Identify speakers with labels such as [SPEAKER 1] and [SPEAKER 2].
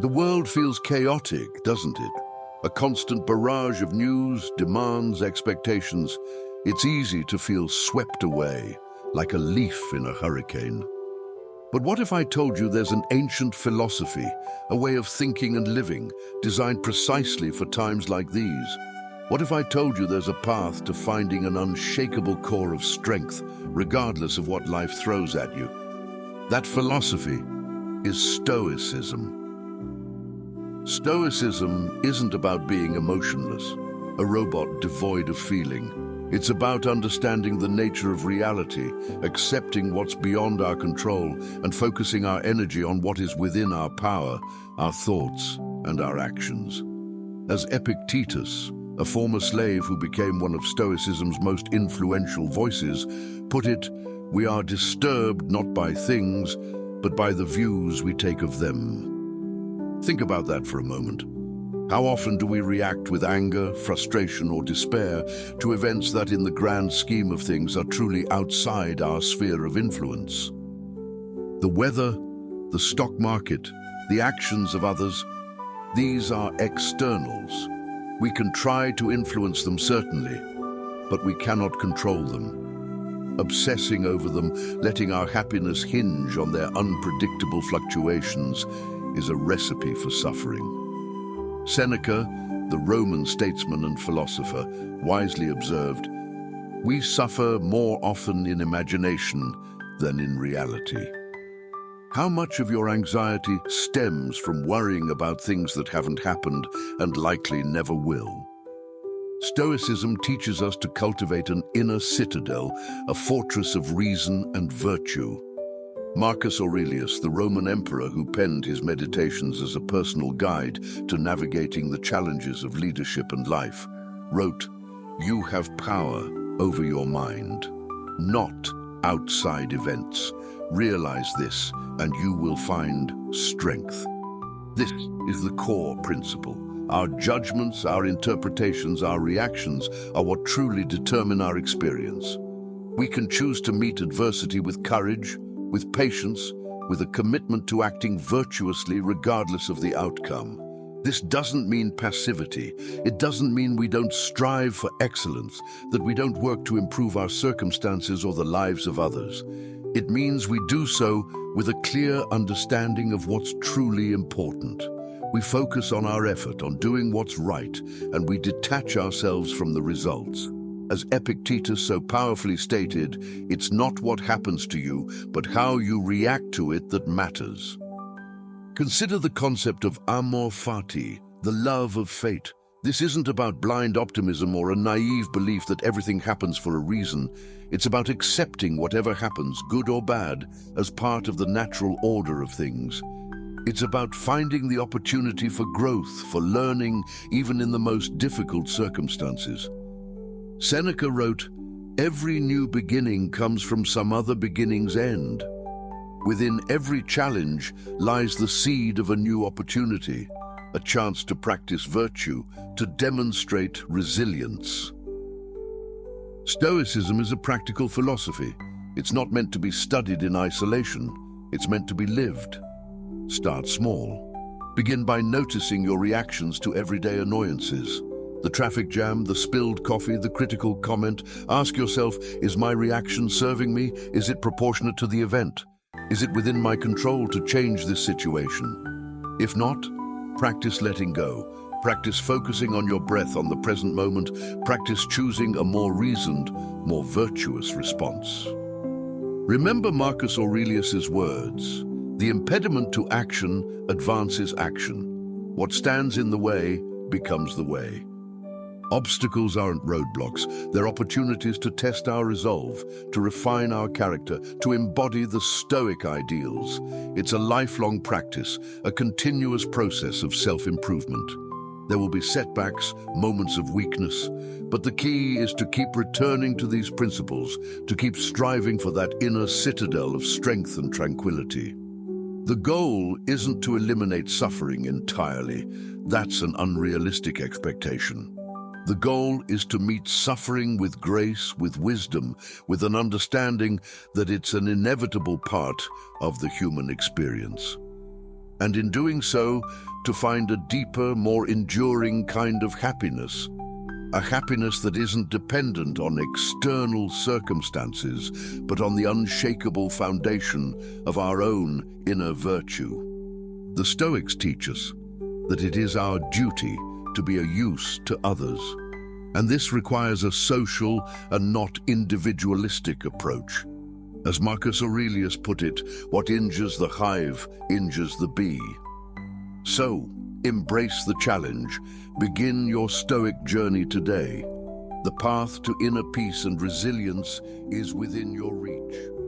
[SPEAKER 1] The world feels chaotic, doesn't it? A constant barrage of news, demands, expectations. It's easy to feel swept away, like a leaf in a hurricane. But what if I told you there's an ancient philosophy, a way of thinking and living, designed precisely for times like these? What if I told you there's a path to finding an unshakable core of strength, regardless of what life throws at you? That philosophy is Stoicism. Stoicism isn't about being emotionless, a robot devoid of feeling. It's about understanding the nature of reality, accepting what's beyond our control, and focusing our energy on what is within our power, our thoughts, and our actions. As Epictetus, a former slave who became one of Stoicism's most influential voices, put it, "We are disturbed not by things, but by the views we take of them." Think about that for a moment. How often do we react with anger, frustration, or despair to events that in the grand scheme of things are truly outside our sphere of influence? The weather, the stock market, the actions of others, these are externals. We can try to influence them certainly, but we cannot control them. Obsessing over them, letting our happiness hinge on their unpredictable fluctuations, is a recipe for suffering. Seneca, the Roman statesman and philosopher, wisely observed, "We suffer more often in imagination than in reality." How much of your anxiety stems from worrying about things that haven't happened and likely never will? Stoicism teaches us to cultivate an inner citadel, a fortress of reason and virtue. Marcus Aurelius, the Roman emperor who penned his meditations as a personal guide to navigating the challenges of leadership and life, wrote, "You have power over your mind, not outside events. Realize this, and you will find strength." This is the core principle. Our judgments, our interpretations, our reactions are what truly determine our experience. We can choose to meet adversity with courage, with patience, with a commitment to acting virtuously regardless of the outcome. This doesn't mean passivity. It doesn't mean we don't strive for excellence, that we don't work to improve our circumstances or the lives of others. It means we do so with a clear understanding of what's truly important. We focus on our effort, on doing what's right, and we detach ourselves from the results. As Epictetus so powerfully stated, it's not what happens to you, but how you react to it that matters. Consider the concept of amor fati, the love of fate. This isn't about blind optimism or a naive belief that everything happens for a reason. It's about accepting whatever happens, good or bad, as part of the natural order of things. It's about finding the opportunity for growth, for learning, even in the most difficult circumstances. Seneca wrote, "Every new beginning comes from some other beginning's end." Within every challenge lies the seed of a new opportunity, a chance to practice virtue, to demonstrate resilience. Stoicism is a practical philosophy. It's not meant to be studied in isolation. It's meant to be lived. Start small. Begin by noticing your reactions to everyday annoyances. The traffic jam, the spilled coffee, the critical comment. Ask yourself, is my reaction serving me? Is it proportionate to the event? Is it within my control to change this situation? If not, practice letting go. Practice focusing on your breath, on the present moment. Practice choosing a more reasoned, more virtuous response. Remember Marcus Aurelius's words, "The impediment to action advances action. What stands in the way becomes the way." Obstacles aren't roadblocks. They're opportunities to test our resolve, to refine our character, to embody the Stoic ideals. It's a lifelong practice, a continuous process of self-improvement. There will be setbacks, moments of weakness, but the key is to keep returning to these principles, to keep striving for that inner citadel of strength and tranquility. The goal isn't to eliminate suffering entirely. That's an unrealistic expectation. The goal is to meet suffering with grace, with wisdom, with an understanding that it's an inevitable part of the human experience. and in doing so, to find a deeper, more enduring kind of happiness. A happiness that isn't dependent on external circumstances, but on the unshakable foundation of our own inner virtue. The Stoics teach us that it is our duty to be a use to others, and this requires a social and not individualistic approach. As Marcus Aurelius put it, what injures the hive injures the bee. So, embrace the challenge. Begin your Stoic journey today. The path to inner peace and resilience is within your reach.